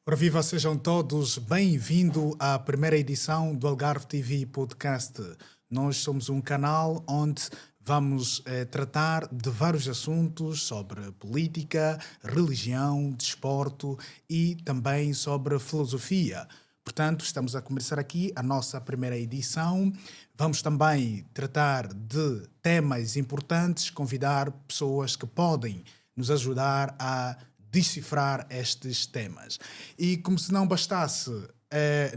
Ora viva, sejam todos bem-vindos à primeira edição do Algarve TV Podcast. Nós somos um canal onde vamos tratar de vários assuntos sobre política, religião, desporto e também sobre filosofia. Portanto, estamos a começar aqui a nossa primeira edição. Vamos também tratar de temas importantes, convidar pessoas que podem nos ajudar a decifrar estes temas. E como se não bastasse,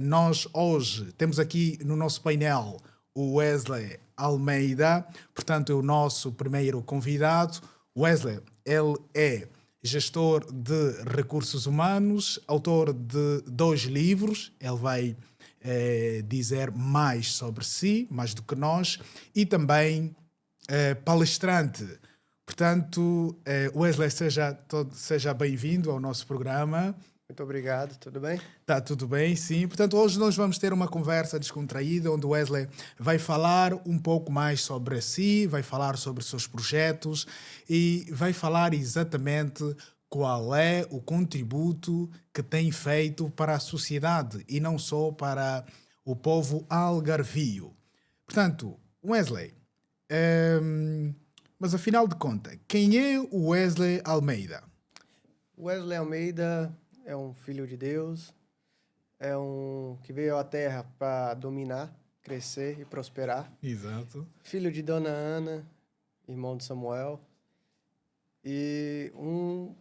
nós hoje temos aqui no nosso painel o Wesley Almeida, portanto é o nosso primeiro convidado. Wesley, ele é gestor de recursos humanos, autor de 2 livros, ele vai dizer mais sobre si, mais do que nós, e também palestrante. Portanto, Wesley, seja bem-vindo ao nosso programa. Muito obrigado, tudo bem? Está tudo bem, sim. Portanto, hoje nós vamos ter uma conversa descontraída, onde o Wesley vai falar um pouco mais sobre si, vai falar sobre os seus projetos e vai falar exatamente qual é o contributo que tem feito para a sociedade e não só para o povo algarvio. Portanto, Wesley, mas afinal de contas, quem é o Wesley Almeida? Wesley Almeida é um filho de Deus, é um que veio à Terra para dominar, crescer e prosperar. Exato. Filho de Dona Ana, irmão de Samuel, e um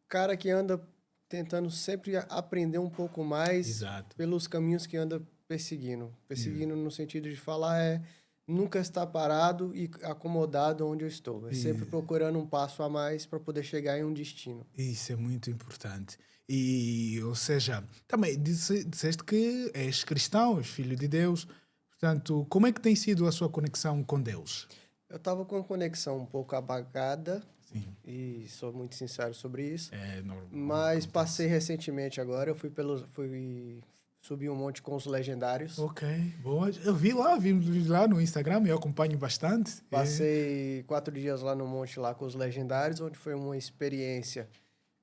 cara que anda tentando sempre aprender um pouco mais. Exato. Pelos caminhos que anda perseguindo. Perseguindo no sentido de falar nunca estar parado e acomodado onde eu estou. É sempre procurando um passo a mais para poder chegar em um destino. Isso é muito importante. E, ou seja, também disseste que és cristão, és filho de Deus. Portanto, como é que tem sido a sua conexão com Deus? Eu estava com a conexão um pouco apagada. Sim. E sou muito sincero sobre isso. É normal. Mas passei recentemente agora. Eu fui subir um monte com os Legendários. Ok, boa. Eu vi lá no Instagram, eu acompanho bastante. Passei 4 dias lá no monte lá com os Legendários, onde foi uma experiência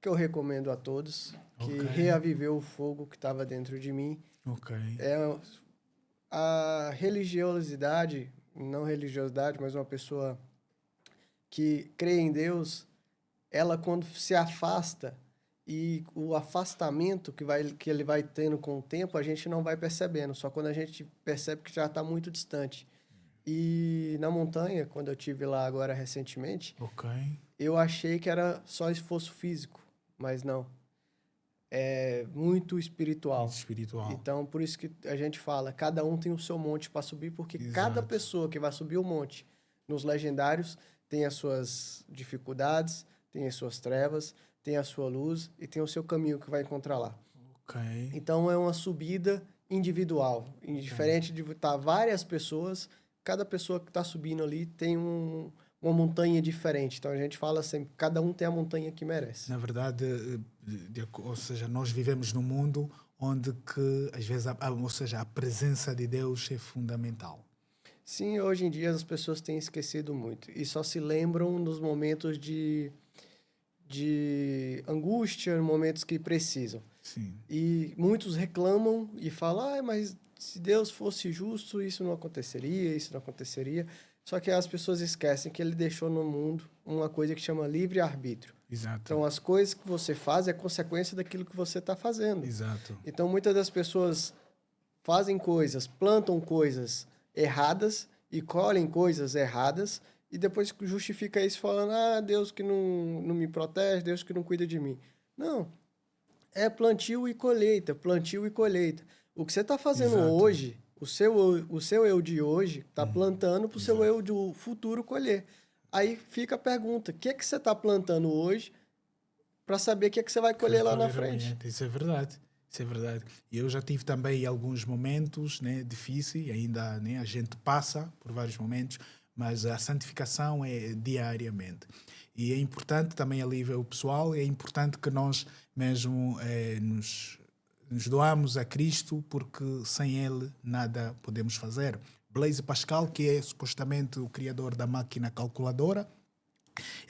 que eu recomendo a todos, que reaviveu o fogo que estava dentro de mim. Ok. A religiosidade, não religiosidade, mas uma pessoa que crê em Deus, ela quando se afasta, e o afastamento que ele vai tendo com o tempo, a gente não vai percebendo. Só quando a gente percebe que já está muito distante. E na montanha, quando eu estive lá agora recentemente, eu achei que era só esforço físico. Mas não. É muito espiritual. Muito espiritual. Então, por isso que a gente fala, cada um tem o seu monte para subir, porque Exato. Cada pessoa que vai subir o monte nos Legendários tem as suas dificuldades, tem as suas trevas, tem a sua luz e tem o seu caminho que vai encontrar lá. Então, é uma subida individual. Diferente de estar várias pessoas, cada pessoa que está subindo ali tem uma montanha diferente. Então, a gente fala sempre, cada um tem a montanha que merece. Na verdade, ou seja, nós vivemos num mundo onde que, às vezes, a presença de Deus é fundamental. Sim, hoje em dia as pessoas têm esquecido muito. E só se lembram nos momentos de angústia, momentos que precisam. Sim. E muitos reclamam e falam, mas se Deus fosse justo, isso não aconteceria. Só que as pessoas esquecem que ele deixou no mundo uma coisa que chama livre-arbítrio. Exato. Então, as coisas que você faz é consequência daquilo que você está fazendo. Exato. Então, muitas das pessoas fazem coisas, plantam coisas erradas e colhem coisas erradas e depois justifica isso falando, Deus que não me protege, Deus que não cuida de mim. Não. É plantio e colheita, plantio e colheita. O que você está fazendo hoje, o seu eu de hoje está plantando para o seu eu do futuro colher. Aí fica a pergunta, o que é que você está plantando hoje para saber o que é que você vai colher lá na frente? Isso é verdade. Isso é verdade. E eu já tive também alguns momentos, né, difíceis, ainda, né, a gente passa por vários momentos, mas a santificação é diariamente. E é importante também a nível pessoal, é importante que nós mesmo nos doamos a Cristo, porque sem Ele nada podemos fazer. Blaise Pascal, que é supostamente o criador da máquina calculadora,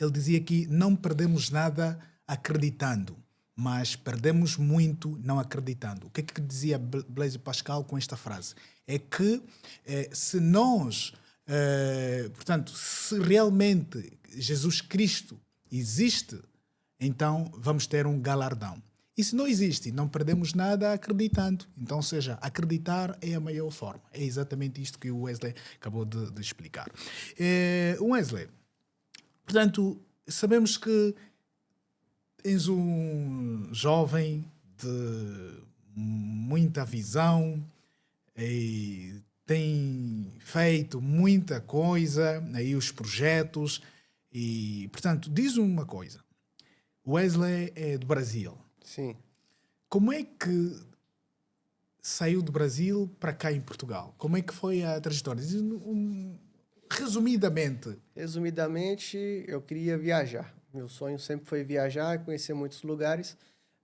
ele dizia que não perdemos nada acreditando, mas perdemos muito não acreditando. O que é que dizia Blaise Pascal com esta frase? É que se nós, portanto, se realmente Jesus Cristo existe, então vamos ter um galardão. E se não existe, não perdemos nada acreditando. Então, ou seja, acreditar é a maior forma. É exatamente isto que o Wesley acabou de explicar. Wesley, portanto, sabemos que és um jovem de muita visão e tem feito muita coisa, aí os projetos. E, portanto, diz uma coisa. Wesley é do Brasil. Sim. Como é que saiu do Brasil para cá em Portugal? Como é que foi a trajetória? Resumidamente. Resumidamente, eu queria viajar. Meu sonho sempre foi viajar e conhecer muitos lugares,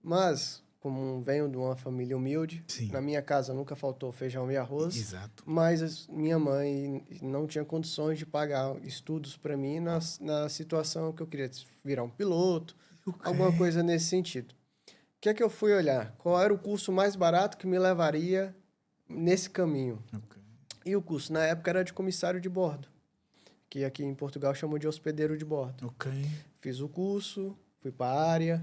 mas como venho de uma família humilde, Sim. na minha casa nunca faltou feijão e arroz. Exato. Mas minha mãe não tinha condições de pagar estudos para mim na situação que eu queria virar um piloto, alguma coisa nesse sentido. O que é que eu fui olhar? Qual era o curso mais barato que me levaria nesse caminho? Okay. E o curso, na época, era de comissário de bordo, que aqui em Portugal chamam de hospedeiro de bordo. Okay. Fiz o curso, fui para a área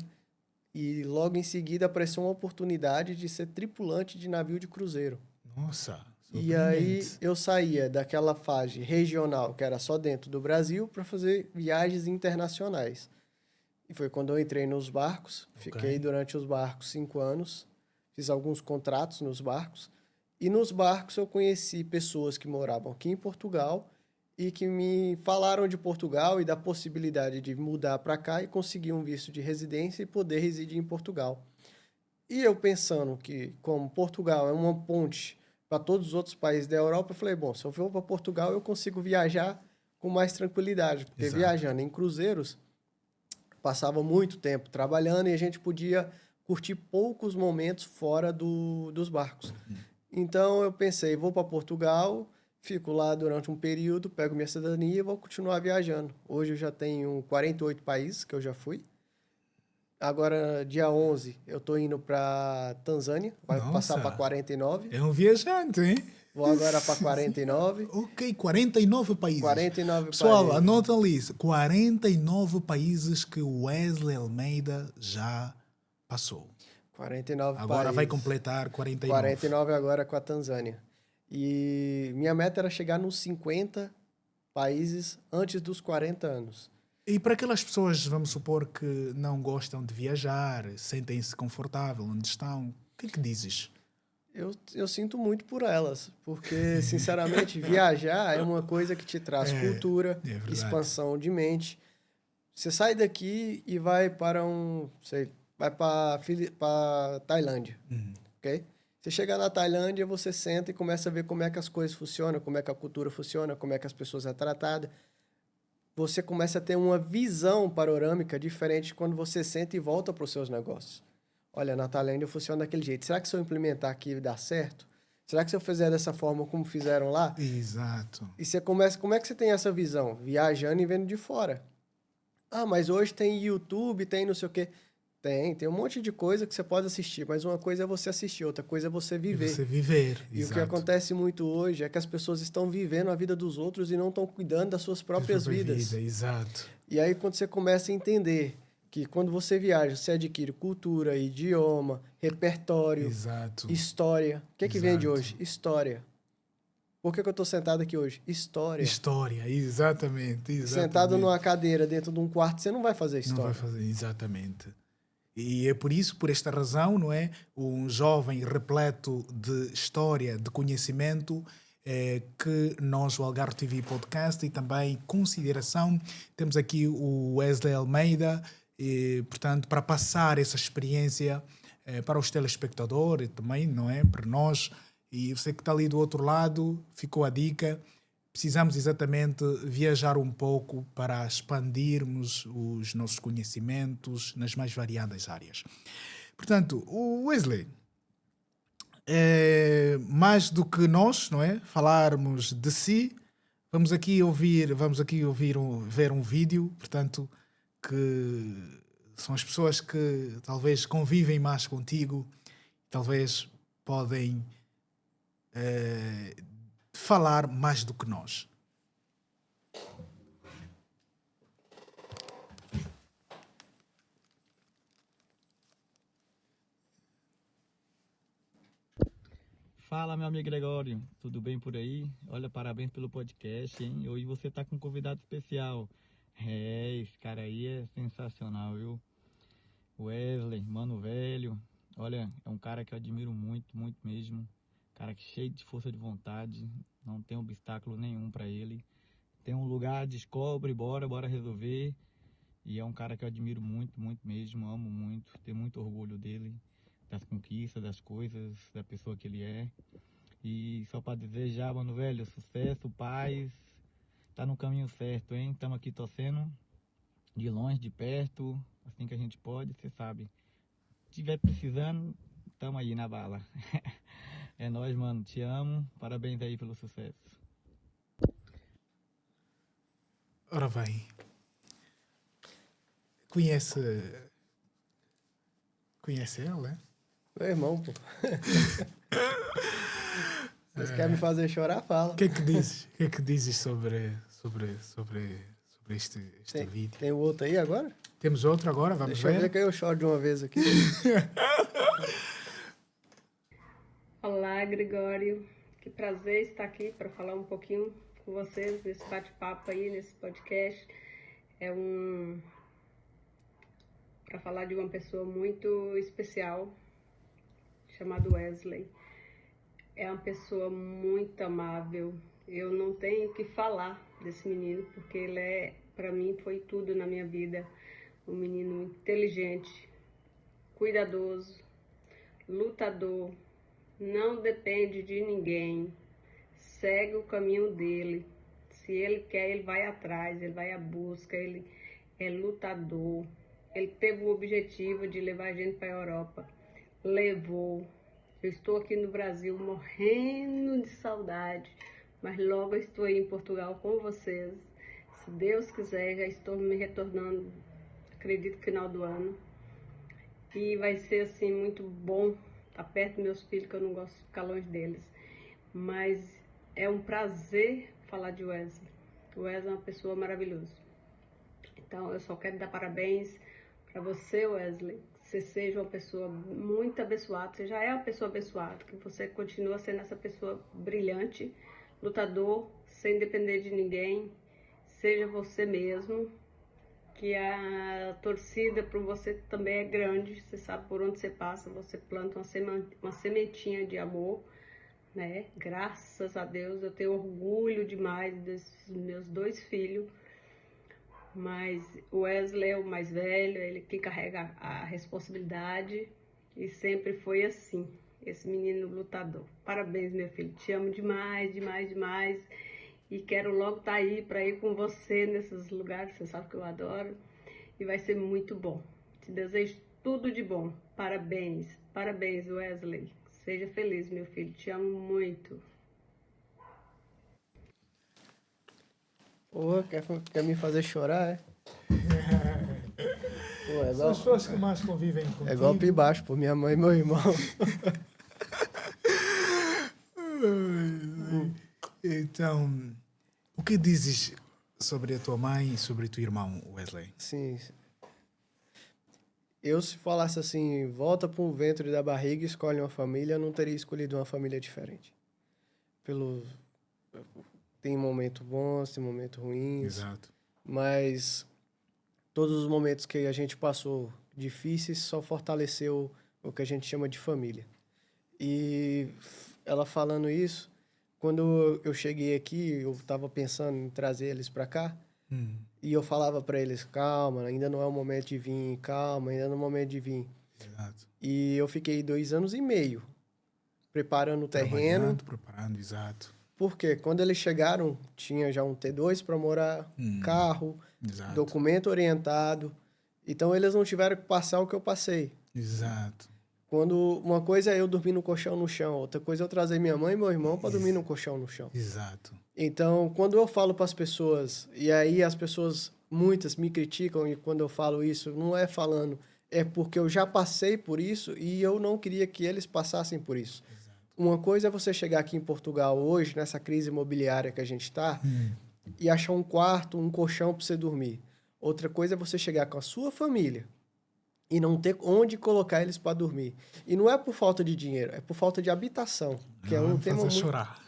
e logo em seguida apareceu uma oportunidade de ser tripulante de navio de cruzeiro. Nossa! E aí eu saía daquela fase regional, que era só dentro do Brasil, para fazer viagens internacionais. E foi quando eu entrei nos barcos. Fiquei durante os barcos 5 anos. Fiz alguns contratos nos barcos. E nos barcos eu conheci pessoas que moravam aqui em Portugal e que me falaram de Portugal e da possibilidade de mudar para cá e conseguir um visto de residência e poder residir em Portugal. E eu pensando que, como Portugal é uma ponte para todos os outros países da Europa, eu falei, bom, se eu for para Portugal eu consigo viajar com mais tranquilidade. Porque viajando em cruzeiros, passava muito tempo trabalhando e a gente podia curtir poucos momentos fora dos barcos. Então eu pensei, vou para Portugal, fico lá durante um período, pego minha cidadania e vou continuar viajando. Hoje eu já tenho 48 países que eu já fui. Agora, dia 11, eu tô indo para Tanzânia, vai passar para 49. É um viajante, hein? Vou agora para 49. Ok, 49 países. 49 Pessoal, países. anota ali, 49 países que o Wesley Almeida já passou. 49 agora países. Vai completar 49. 49 agora com a Tanzânia. E minha meta era chegar nos 50 países antes dos 40 anos. E para aquelas pessoas, vamos supor, que não gostam de viajar, sentem-se confortável onde estão, o que é que dizes? Eu sinto muito por elas, porque, sinceramente, viajar é uma coisa que te traz cultura, expansão de mente. Você sai daqui e vai para vai para Tailândia, ok? Você chega na Tailândia, você senta e começa a ver como é que as coisas funcionam, como é que a cultura funciona, como é que as pessoas são tratadas. Você começa a ter uma visão panorâmica diferente quando você senta e volta para os seus negócios. Olha, na Tailândia funciona daquele jeito. Será que se eu implementar aqui dá certo? Será que se eu fizer dessa forma como fizeram lá? Exato. E você começa... Como é que você tem essa visão? Viajando e vendo de fora. Ah, mas hoje tem YouTube, tem não sei o quê. Tem um monte de coisa que você pode assistir, mas uma coisa é você assistir, outra coisa é você viver. Você viver, E exato. o que acontece muito hoje é que as pessoas estão vivendo a vida dos outros e não estão cuidando das suas próprias vidas. Exato. E aí, quando você começa a entender que quando você viaja, você adquire cultura, idioma, repertório, exato. história. O que é que vem de hoje? História. Por que eu estou sentado aqui hoje? História. História, exatamente. Sentado numa cadeira dentro de um quarto, você não vai fazer história. Não vai fazer, exatamente. E é por isso, por esta razão, não é? Um jovem repleto de história, de conhecimento, que nós, o Algarve TV Podcast, e também consideração, temos aqui o Wesley Almeida, e, portanto, para passar essa experiência para os telespectadores também, não é? Para nós. E você que está ali do outro lado, ficou a dica. precisamos exatamente viajar um pouco para expandirmos os nossos conhecimentos nas mais variadas áreas. Portanto, o Wesley, mais do que nós, não é? Falarmos de si, ver um vídeo, portanto, que são as pessoas que talvez convivem mais contigo, talvez podem falar mais do que nós. Fala, meu amigo Gregório, tudo bem por aí? Olha, parabéns pelo podcast, hein? Hoje você tá com um convidado especial. Esse cara aí é sensacional, viu? Wesley, mano velho. Olha, é um cara que eu admiro muito, muito mesmo. Cara que cheio de força de vontade, não tem obstáculo nenhum pra ele. Tem um lugar, descobre, bora resolver. E é um cara que eu admiro muito, muito mesmo, amo muito, tenho muito orgulho dele, das conquistas, das coisas, da pessoa que ele é. E só para desejar, mano velho, sucesso, paz, tá no caminho certo, hein? Estamos aqui torcendo, de longe, de perto, assim que a gente pode, você sabe. Se tiver precisando, tamo aí na bala. É nóis, mano, te amo, parabéns aí pelo sucesso. Ora bem, conhece ele, é? Meu irmão, pô. Vocês querem me fazer chorar? Fala. O que é que dizes? O que é que dizes sobre este vídeo? Tem o outro aí agora? Temos outro agora, vamos Deixa eu ver ver. que eu choro de uma vez aqui. Olá, Gregório. Que prazer estar aqui para falar um pouquinho com vocês nesse bate-papo aí, nesse podcast. Para falar de uma pessoa muito especial, chamada Wesley. É uma pessoa muito amável. Eu não tenho o que falar desse menino, porque ele para mim, foi tudo na minha vida. Um menino inteligente, cuidadoso, lutador, não depende de ninguém, segue o caminho dele. Se ele quer, ele vai atrás, ele vai à busca, ele é lutador. Ele teve o objetivo de levar a gente para a Europa, levou. Eu estou aqui no Brasil morrendo de saudade, mas logo eu estou aí em Portugal com vocês. Se Deus quiser, já estou me retornando, acredito, final do ano. E vai ser assim muito bom estar perto dos meus filhos, que eu não gosto de ficar longe deles. Mas é um prazer falar de Wesley. O Wesley é uma pessoa maravilhosa. Então eu só quero dar parabéns para você, Wesley. Que você seja uma pessoa muito abençoada. Você já é uma pessoa abençoada. Que você continua sendo essa pessoa brilhante, lutador, sem depender de ninguém. Seja você mesmo. Que a torcida por você também é grande. Você sabe por onde você passa. Você planta uma sementinha de amor, né? Graças a Deus, eu tenho orgulho demais dos meus 2 filhos, mas o Wesley é o mais velho, ele que carrega a responsabilidade e sempre foi assim, esse menino lutador. Parabéns, meu filho, te amo demais, demais, demais, e quero logo estar aí para ir com você nesses lugares, você sabe que eu adoro, e vai ser muito bom. Te desejo tudo de bom. Parabéns, parabéns, Wesley. Seja feliz, meu filho. Te amo muito. Porra, quer me fazer chorar, é? Pô, São as pessoas que mais convivem contigo. É golpe baixo, pô, minha mãe e meu irmão. Então, o que dizes sobre a tua mãe e sobre o teu irmão, Wesley? Sim. Eu, se falasse assim, volta para o ventre da barriga e escolhe uma família, eu não teria escolhido uma família diferente. Tem momentos bons, tem momentos ruins. Exato. Mas todos os momentos que a gente passou difíceis só fortaleceu o que a gente chama de família. E ela falando isso, quando eu cheguei aqui, eu estava pensando em trazer eles para cá, e eu falava para eles, calma, ainda não é o momento de vir, calma, ainda não é o momento de vir. Exato. E eu fiquei 2 anos e meio preparando o terreno, Preparando, exato. Porque quando eles chegaram, tinha já um T2 para morar, carro, Exato. documento orientado. Então, eles não tiveram que passar o que eu passei. Exato. Quando uma coisa é eu dormir no colchão no chão, outra coisa é eu trazer minha mãe e meu irmão para dormir no colchão no chão. Exato. Então, quando eu falo para as pessoas, e aí as pessoas, muitas me criticam, e quando eu falo isso, não é falando, é porque eu já passei por isso e eu não queria que eles passassem por isso. Uma coisa é você chegar aqui em Portugal hoje, nessa crise imobiliária que a gente está, e achar um quarto, um colchão para você dormir. Outra coisa é você chegar com a sua família e não ter onde colocar eles para dormir. E não é por falta de dinheiro, é por falta de habitação, que é um tema muito, chorar.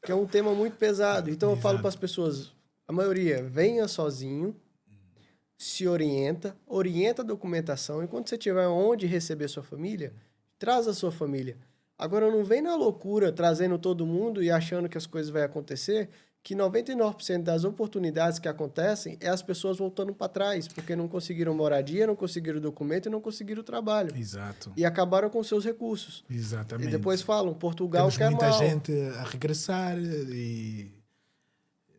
que é um tema muito pesado. Então eu falo Exato. para as pessoas, a maioria, venha sozinho, se orienta a documentação, e quando você tiver onde receber sua família, traz a sua família. Agora não vem na loucura trazendo todo mundo e achando que as coisas vão acontecer, que 99% das oportunidades que acontecem é as pessoas voltando para trás, porque não conseguiram moradia, não conseguiram documento e não conseguiram trabalho. Exato. E acabaram com seus recursos. Exatamente. E depois falam, Portugal Temos quer muita mal. gente a regressar e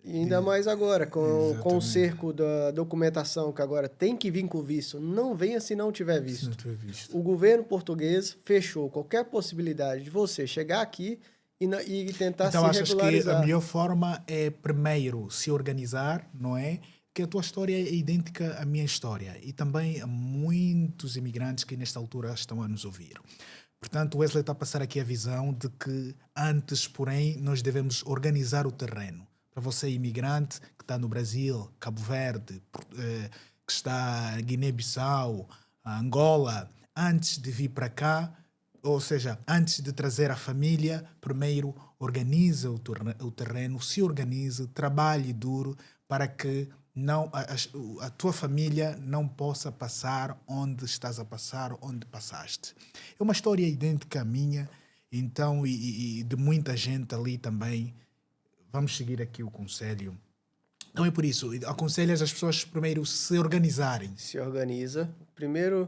E ainda mais agora, com o Exatamente. cerco da documentação, que agora tem que vir com visto. Não venha se não tiver se não visto. tiver visto. O governo português fechou qualquer possibilidade de você chegar aqui e tentar Então se achas que regularizar. a melhor forma é primeiro se organizar, não é? Que a tua história é idêntica à minha história e também a muitos imigrantes que nesta altura estão a nos ouvir. Portanto, o Wesley está a passar aqui a visão de que antes, porém, nós devemos organizar o terreno. Para você, imigrante, que está no Brasil, Cabo Verde, que está em Guiné-Bissau, Angola, antes de vir para cá, ou seja, antes de trazer a família, primeiro organiza o terreno, se organize, trabalhe duro para que não, a tua família não possa passar onde estás a passar, onde passaste. É uma história idêntica à minha, então, e de muita gente ali também. Vamos seguir aqui o conselho. Então é por isso, aconselhas as pessoas primeiro se organizarem. Se organiza. Primeiro,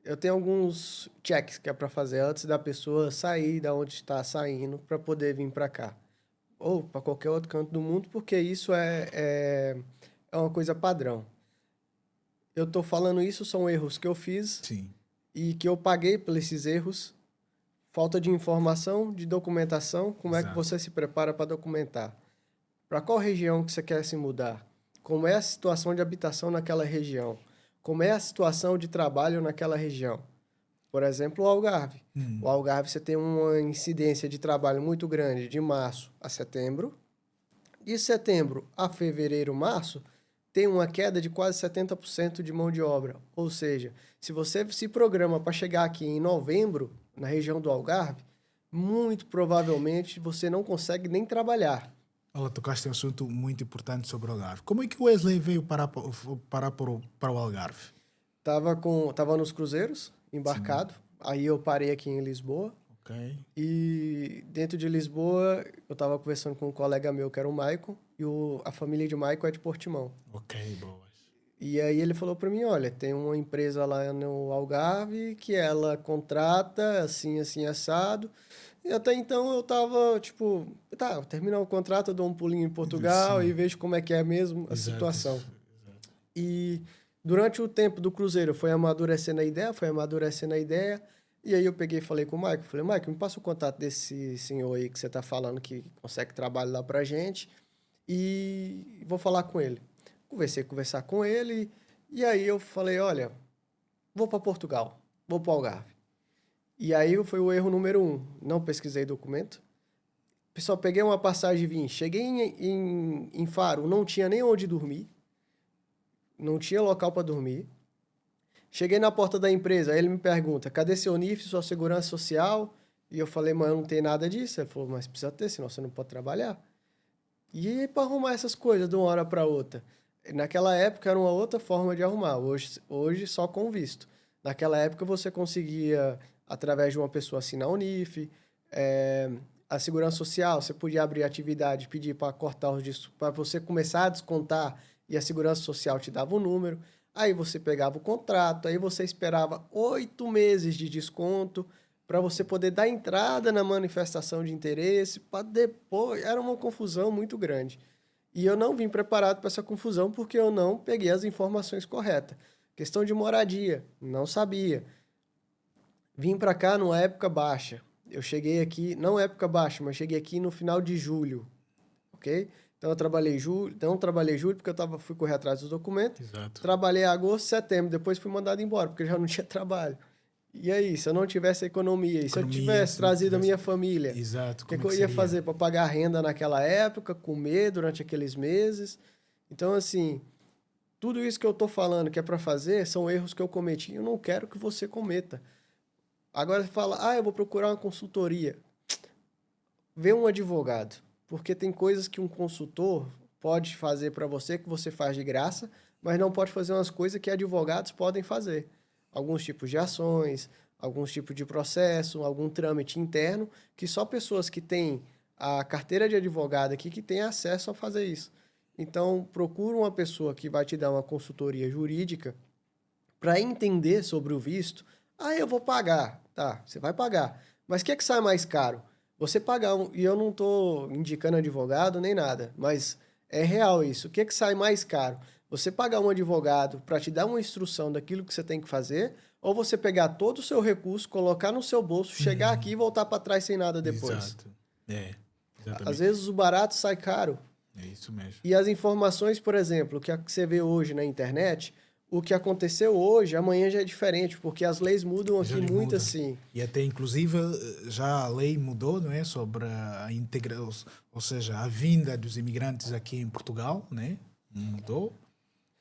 eu tenho alguns checks que é para fazer antes da pessoa sair da onde está saindo para poder vir para cá. Ou para qualquer outro canto do mundo, porque isso é uma coisa padrão. Eu estou falando isso, são erros que eu fiz Sim. e que eu paguei por esses erros. Falta de informação, de documentação, como é que Exato. você se prepara para documentar? Para qual região que você quer se mudar? Como é a situação de habitação naquela região? Como é a situação de trabalho naquela região? Por exemplo, o Algarve. O Algarve você tem uma incidência de trabalho muito grande de março a setembro. De setembro a fevereiro, março, tem uma queda de quase 70% de mão de obra. Ou seja, se você se programa para chegar aqui em novembro, na região do Algarve, muito provavelmente você não consegue nem trabalhar. Ela tocaste um assunto muito importante sobre o Algarve. Como é que o Wesley veio para o Algarve? Tava nos cruzeiros, embarcado. Aí eu parei aqui em Lisboa. Ok. E dentro de Lisboa, eu estava conversando com um colega meu, que era o Maicon. E a família de Maicon é de Portimão. Ok, boas. E aí ele falou para mim, olha, tem uma empresa lá no Algarve que ela contrata assim, assim, assado. E até então eu tava, tipo, tá, terminar o contrato, eu dou um pulinho em Portugal Sim. e vejo como é que é mesmo a Exato. situação. E durante o tempo do cruzeiro foi amadurecendo a ideia. E aí eu peguei e falei com o Maicon, falei, Maicon, me passa o contato desse senhor aí que você tá falando que consegue trabalho lá pra gente e vou falar com ele. Conversar com ele, e aí eu falei, olha, vou para Portugal, vou para o Algarve. E aí foi o erro número 1, não pesquisei documento. Pessoal, peguei uma passagem e vim. Cheguei em Faro, não tinha nem onde dormir, não tinha local para dormir. Cheguei na porta da empresa, aí ele me pergunta, cadê seu NIF, sua segurança social? E eu falei, mas eu não tenho nada disso. Ele falou, mas precisa ter, senão você não pode trabalhar. E para arrumar essas coisas de uma hora para outra? Naquela época era uma outra forma de arrumar, hoje só com visto. Naquela época você conseguia, através de uma pessoa assinar o NIF, a segurança social, você podia abrir atividade, pedir para cortar para você começar a descontar e a segurança social te dava o número. Aí você pegava o contrato, aí você esperava 8 meses de desconto para você poder dar entrada na manifestação de interesse, para depois... Era uma confusão muito grande. E eu não vim preparado para essa confusão porque eu não peguei as informações corretas. Questão de moradia, não sabia. Vim para cá numa época baixa. Eu cheguei aqui, não época baixa, mas cheguei aqui no final de julho, ok? Então eu trabalhei julho, não trabalhei julho porque fui correr atrás dos documentos. Exato. Trabalhei agosto, setembro, depois fui mandado embora porque já não tinha trabalho. E aí, se eu não tivesse economia, e se eu tivesse trazido a minha família, Exato. o que eu ia fazer para pagar renda naquela época, comer durante aqueles meses? Então, assim, tudo isso que eu tô falando que é para fazer são erros que eu cometi e eu não quero que você cometa. Agora você fala, eu vou procurar uma consultoria. Vê um advogado, porque tem coisas que um consultor pode fazer para você que você faz de graça, mas não pode fazer umas coisas que advogados podem fazer. Alguns tipos de ações, alguns tipos de processo, algum trâmite interno, que só pessoas que têm a carteira de advogado aqui que têm acesso a fazer isso. Então, procura uma pessoa que vai te dar uma consultoria jurídica para entender sobre o visto. Eu vou pagar. Tá, você vai pagar. Mas o que é que sai mais caro? Você pagar e eu não estou indicando advogado nem nada, mas é real isso. O que é que sai mais caro? Você pagar um advogado para te dar uma instrução daquilo que você tem que fazer, ou você pegar todo o seu recurso, colocar no seu bolso, chegar aqui e voltar para trás sem nada depois. Exato. Exatamente. Às vezes o barato sai caro. É isso mesmo. E as informações, por exemplo, que você vê hoje na internet, o que aconteceu hoje, amanhã já é diferente, porque as leis mudam aqui muito assim. E até, inclusive, já a lei mudou, não é? Sobre a integração, ou seja, a vinda dos imigrantes aqui em Portugal, né? Mudou.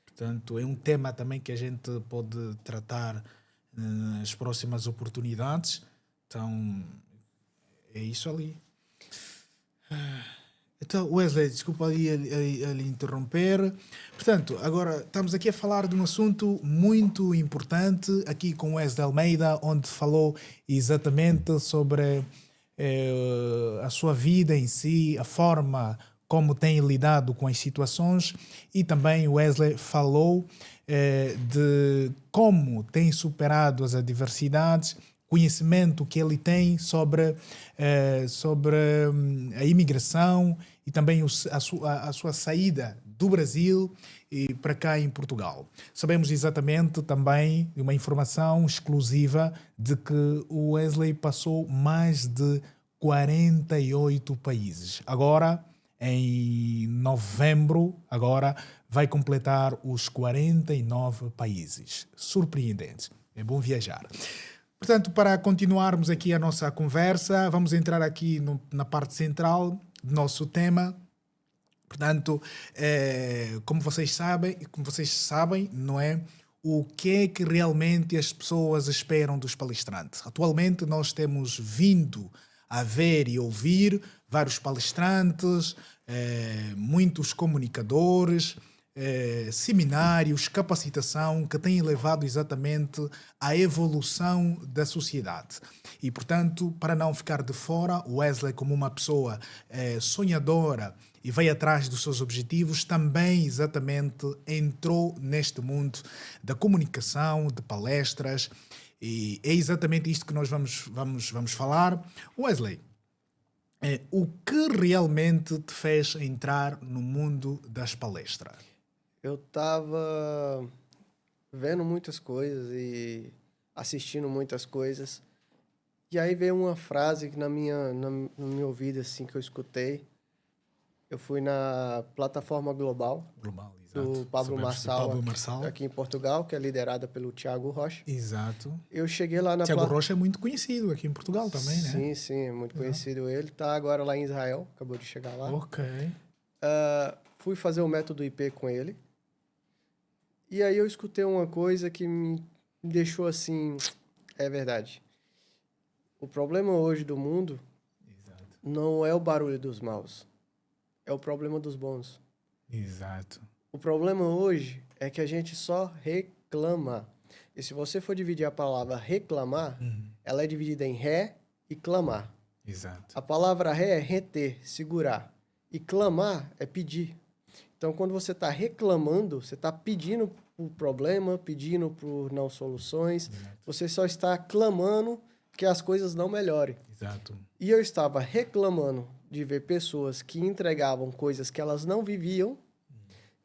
Portanto, é um tema também que a gente pode tratar nas próximas oportunidades. Então, é isso ali. Então, Wesley, desculpa ali interromper. Portanto, agora estamos aqui a falar de um assunto muito importante, aqui com Wesley Almeida, onde falou exatamente sobre a sua vida em si, a forma como tem lidado com as situações, e também Wesley falou de como tem superado as adversidades, conhecimento que ele tem sobre a imigração e também a sua saída do Brasil e para cá em Portugal. Sabemos exatamente também de uma informação exclusiva de que o Wesley passou mais de 48 países. Agora, em novembro, vai completar os 49 países. Surpreendente. É bom viajar. Portanto, para continuarmos aqui a nossa conversa, vamos entrar aqui na parte central do nosso tema. Portanto, como vocês sabem, não é? O que é que realmente as pessoas esperam dos palestrantes? Atualmente nós temos vindo a ver e ouvir vários palestrantes, muitos comunicadores, seminários, capacitação que têm levado exatamente à evolução da sociedade. E, portanto, para não ficar de fora, Wesley, como uma pessoa sonhadora e vai atrás dos seus objetivos, também exatamente entrou neste mundo da comunicação, de palestras, e é exatamente isto que nós vamos falar. Wesley, o que realmente te fez entrar no mundo das palestras? Eu estava vendo muitas coisas e assistindo muitas coisas. E aí veio uma frase que no meu ouvido, assim, que eu escutei. Eu fui na plataforma global do Pablo Marçal, aqui em Portugal, que é liderada pelo Tiago Rocha. Exato. Eu cheguei lá na Tiago Rocha é muito conhecido aqui em Portugal também, né? Sim, é muito conhecido ele. Está agora lá em Israel, acabou de chegar lá. Ok. Fui fazer o método IP com ele. E aí eu escutei uma coisa que me deixou assim... É verdade. O problema hoje do mundo não é o barulho dos maus. É o problema dos bons. Exato. O problema hoje é que a gente só reclama. E se você for dividir a palavra reclamar, ela é dividida em ré e clamar. Exato. A palavra ré é reter, segurar. E clamar é pedir. Então, quando você está reclamando, você está pedindo por problema, pedindo por não soluções. Exato. Você só está clamando que as coisas não melhorem. Exato. E eu estava reclamando de ver pessoas que entregavam coisas que elas não viviam.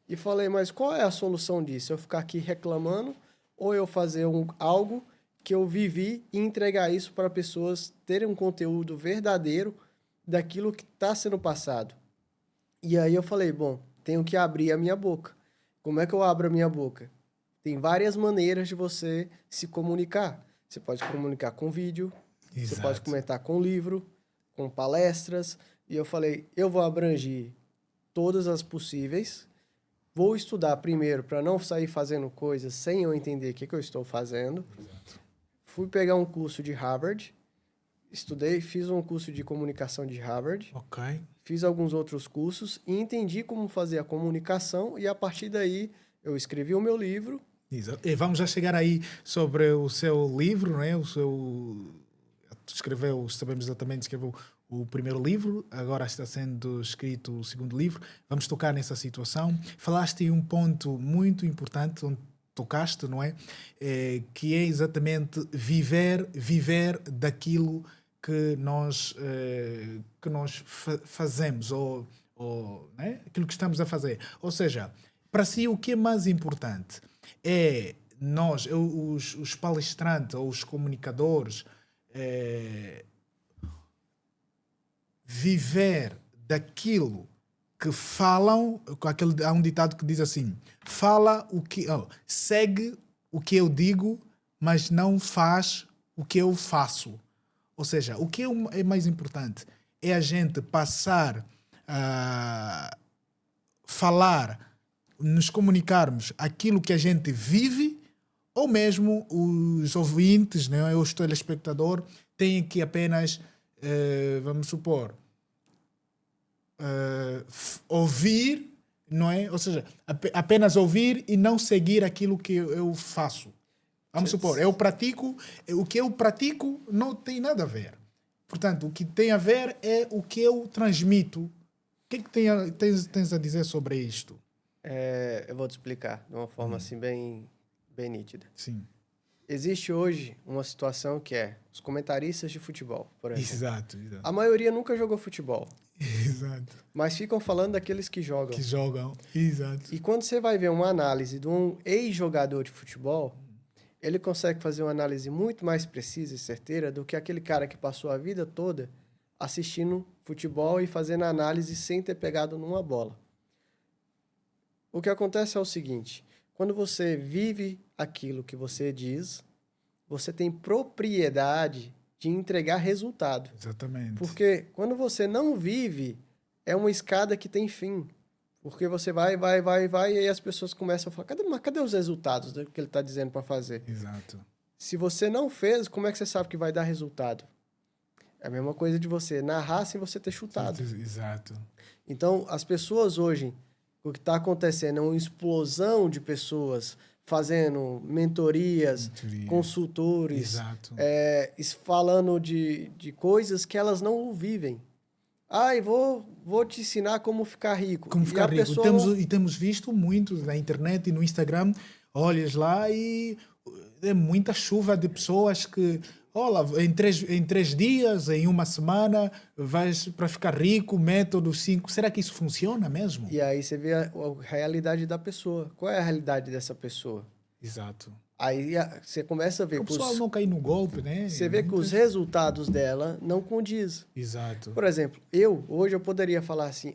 E falei, mas qual é a solução disso? Eu ficar aqui reclamando ou eu fazer algo que eu vivi e entregar isso para pessoas terem um conteúdo verdadeiro daquilo que está sendo passado? E aí eu falei, bom, tenho que abrir a minha boca. Como é que eu abro a minha boca? Tem várias maneiras de você se comunicar. Você pode se comunicar com vídeo, você Exato. pode comentar com livro, com palestras. E eu falei, eu vou abranger todas as possíveis. Vou estudar primeiro para não sair fazendo coisas sem eu entender o que eu estou fazendo. Exato. Fui pegar um curso de Harvard, estudei, fiz um curso de comunicação de Harvard, Ok. fiz alguns outros cursos e entendi como fazer a comunicação e a partir daí eu escrevi o meu livro. Exato. E vamos já chegar aí sobre o seu livro, né? O seu... Escreveu, sabemos exatamente, escreveu o primeiro livro, agora está sendo escrito o segundo livro. Vamos tocar nessa situação. Falaste em um ponto muito importante, onde tocaste, não é? Que é exatamente viver daquilo que nós fazemos, ou né? Aquilo que estamos a fazer. Ou seja, para si, o que é mais importante é nós, os palestrantes ou os comunicadores, viver daquilo que falam, há um ditado que diz assim, segue o que eu digo, mas não faz o que eu faço. Ou seja, o que é mais importante é a gente passar a falar, nos comunicarmos aquilo que a gente vive, ou mesmo os ouvintes, né, os telespectadores, têm que apenas, vamos supor, ouvir, não é? Ou seja, apenas ouvir e não seguir aquilo que eu faço. Vamos supor, eu pratico, o que eu pratico não tem nada a ver. Portanto, o que tem a ver é o que eu transmito. O que é que tens a dizer sobre isto? Eu vou te explicar de uma forma assim bem nítida. Sim. Existe hoje uma situação que é os comentaristas de futebol, por exemplo. Exato. A maioria nunca jogou futebol, Exato. mas ficam falando daqueles que jogam. Que jogam. Exato. E quando você vai ver uma análise de um ex-jogador de futebol, ele consegue fazer uma análise muito mais precisa e certeira do que aquele cara que passou a vida toda assistindo futebol e fazendo análise sem ter pegado numa bola. O que acontece é o seguinte, quando você vive aquilo que você diz, você tem propriedade de entregar resultado. Exatamente. Porque quando você não vive, é uma escada que tem fim. Porque você vai, e aí as pessoas começam a falar, cadê os resultados do que ele está dizendo para fazer? Exato. Se você não fez, como é que você sabe que vai dar resultado? É a mesma coisa de você narrar sem você ter chutado. Exato. Então, as pessoas hoje, o que está acontecendo é uma explosão de pessoas fazendo mentorias, consultores, Exato. falando de coisas que elas não vivem. Vou te ensinar como ficar rico. Como ficar rico. Pessoa... Temos visto muito na internet e no Instagram, olhas lá e é muita chuva de pessoas que, olha, em três dias, em uma semana, vais para ficar rico, método 5. Será que isso funciona mesmo? E aí você vê a realidade da pessoa. Qual é a realidade dessa pessoa? Exato. Aí você começa a ver... O pessoal não cair no golpe, né? Você vê que os resultados dela não condizem. Exato. Por exemplo, hoje eu poderia falar assim,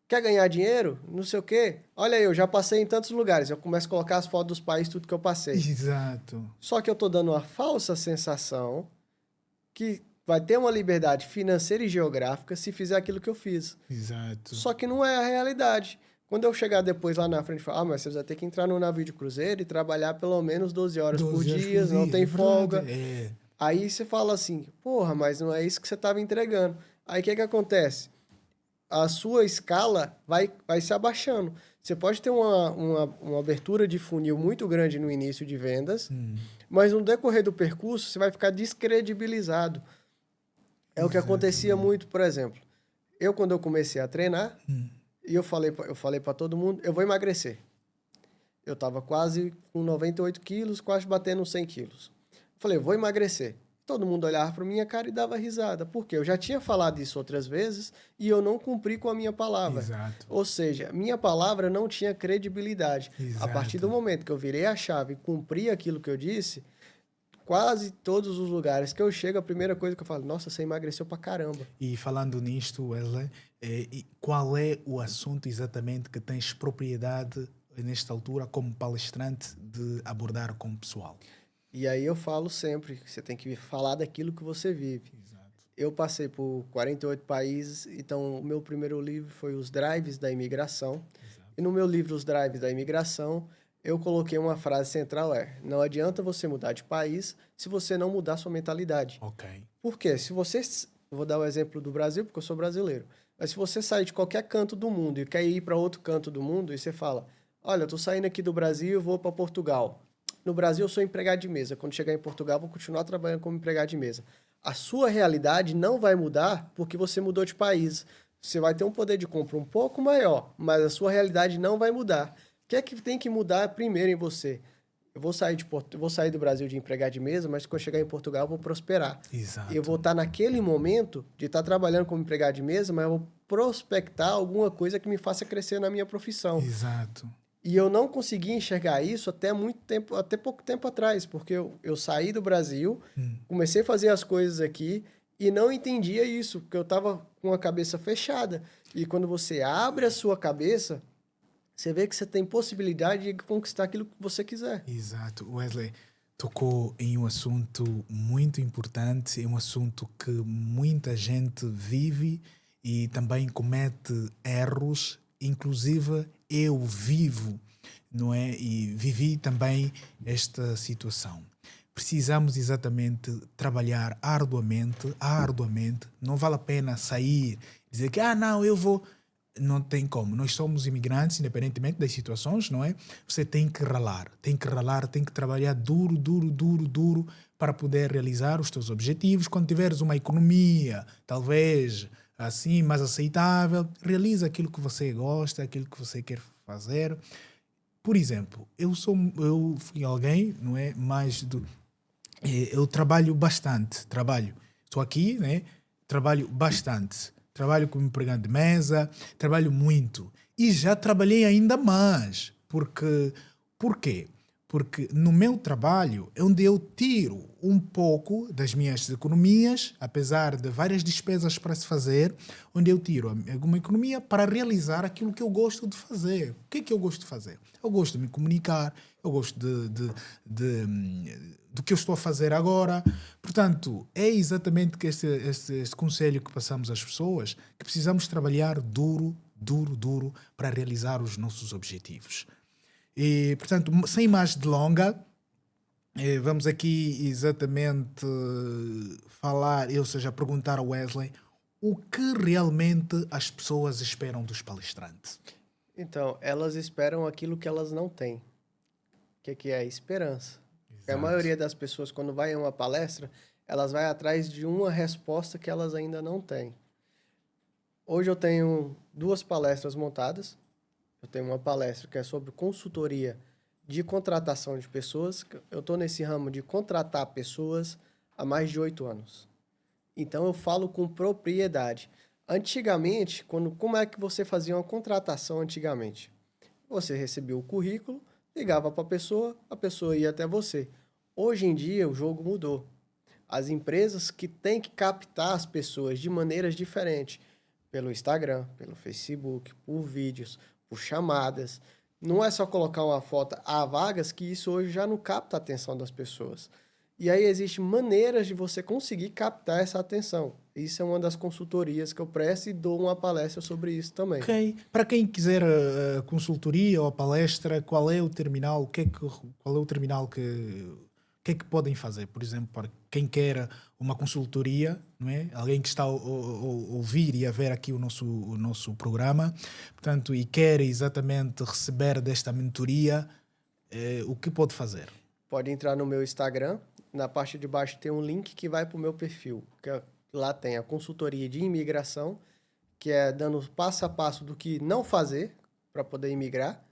quer ganhar dinheiro? Não sei o quê. Olha aí, eu já passei em tantos lugares. Eu começo a colocar as fotos dos países, tudo que eu passei. Exato. Só que eu estou dando uma falsa sensação que vai ter uma liberdade financeira e geográfica se fizer aquilo que eu fiz. Exato. Só que não é a realidade. Quando eu chegar depois lá na frente e falar, mas você vai ter que entrar no navio de cruzeiro e trabalhar pelo menos 12 horas por dia, não tem folga. Aí você fala assim, porra, mas não é isso que você estava entregando. Aí o que acontece? A sua escala vai se abaixando. Você pode ter uma abertura de funil muito grande no início de vendas, mas no decorrer do percurso você vai ficar descredibilizado. É o que acontecia muito, por exemplo. Quando eu comecei a treinar, e eu falei para todo mundo, eu vou emagrecer. Eu estava quase com 98 quilos, quase batendo 100 quilos. Eu falei, eu vou emagrecer. Todo mundo olhava para minha cara e dava risada. Por quê? Eu já tinha falado isso outras vezes e eu não cumpri com a minha palavra. Exato. Ou seja, minha palavra não tinha credibilidade. A partir do Exato. momento que eu virei a chave e cumpri aquilo que eu disse, quase todos os lugares que eu chego, a primeira coisa que eu falo, nossa, você emagreceu pra caramba. E falando nisto, Wesley, e qual é o assunto exatamente que tens propriedade nesta altura como palestrante de abordar com o pessoal? E aí eu falo sempre, que você tem que falar daquilo que você vive. Exato. Eu passei por 48 países, então o meu primeiro livro foi Os Drives da Imigração. E no meu livro Os Drives da Imigração, eu coloquei uma frase central, não adianta você mudar de país se você não mudar sua mentalidade. Ok. Por quê? Se você... Eu vou dar o exemplo do Brasil, porque eu sou brasileiro. Mas se você sair de qualquer canto do mundo e quer ir para outro canto do mundo, e você fala, olha, eu tô saindo aqui do Brasil e vou para Portugal. No Brasil, eu sou empregado de mesa. Quando chegar em Portugal, vou continuar trabalhando como empregado de mesa. A sua realidade não vai mudar porque você mudou de país. Você vai ter um poder de compra um pouco maior, mas a sua realidade não vai mudar. O que é que tem que mudar primeiro em você? Eu vou sair do Brasil de empregado de mesa, mas quando eu chegar em Portugal, eu vou prosperar. Exato. Eu vou estar naquele momento de estar trabalhando como empregado de mesa, mas eu vou prospectar alguma coisa que me faça crescer na minha profissão. Exato. E eu não consegui enxergar isso até muito tempo, até pouco tempo atrás, porque eu saí do Brasil, comecei a fazer as coisas aqui e não entendia isso, porque eu estava com a cabeça fechada. E quando você abre a sua cabeça, você vê que você tem possibilidade de conquistar aquilo que você quiser. Exato. Wesley tocou em um assunto muito importante, é um assunto que muita gente vive e também comete erros, inclusive eu vivo, não é? E vivi também esta situação. Precisamos exatamente trabalhar arduamente. Não vale a pena sair, dizer que, não, eu vou... Não tem como. Nós somos imigrantes, independentemente das situações, não é? Você tem que ralar, tem que trabalhar duro para poder realizar os teus objetivos. Quando tiveres uma economia, talvez assim, mais aceitável, realiza aquilo que você gosta, aquilo que você quer fazer. Por exemplo, eu fui alguém, não é? Eu trabalho bastante, Estou aqui, né? Trabalho bastante. Trabalho como empregado de mesa, trabalho muito. E já trabalhei ainda mais. Por quê? Porque no meu trabalho é onde eu tiro um pouco das minhas economias, apesar de várias despesas para se fazer, onde eu tiro alguma economia para realizar aquilo que eu gosto de fazer. O que é que eu gosto de fazer? Eu gosto de me comunicar, eu gosto do que eu estou a fazer agora. Portanto, é exatamente que este conselho que passamos às pessoas, que precisamos trabalhar duro para realizar os nossos objetivos. E, portanto, sem mais delonga, vamos aqui exatamente falar, ou seja, perguntar ao Wesley o que realmente as pessoas esperam dos palestrantes. Então, elas esperam aquilo que elas não têm. O que é esperança? Porque a maioria das pessoas, quando vai a uma palestra, elas vai atrás de uma resposta que elas ainda não têm. Hoje eu tenho 2 palestras montadas. Eu tenho uma palestra que é sobre consultoria de contratação de pessoas. Eu estou nesse ramo de contratar pessoas há mais de 8 anos. Então, eu falo com propriedade. Antigamente, como é que você fazia uma contratação antigamente? Você recebia o currículo, ligava para a pessoa ia até você. Hoje em dia, o jogo mudou. As empresas que têm que captar as pessoas de maneiras diferentes, pelo Instagram, pelo Facebook, por vídeos, por chamadas. Não é só colocar uma foto. Há vagas que isso hoje já não capta a atenção das pessoas. E aí existem maneiras de você conseguir captar essa atenção. Isso é uma das consultorias que eu presto e dou uma palestra sobre isso também. Ok. Para quem quiser a consultoria ou a palestra, qual é o terminal? Qual é o terminal o que é que podem fazer? Por exemplo, para quem quer uma consultoria, não é? Alguém que está a ouvir e a ver aqui o nosso programa, portanto, e quer exatamente receber desta mentoria, o que pode fazer? Pode entrar no meu Instagram. Na parte de baixo tem um link que vai para o meu perfil. Lá tem a consultoria de imigração, que é dando passo a passo do que não fazer para poder imigrar.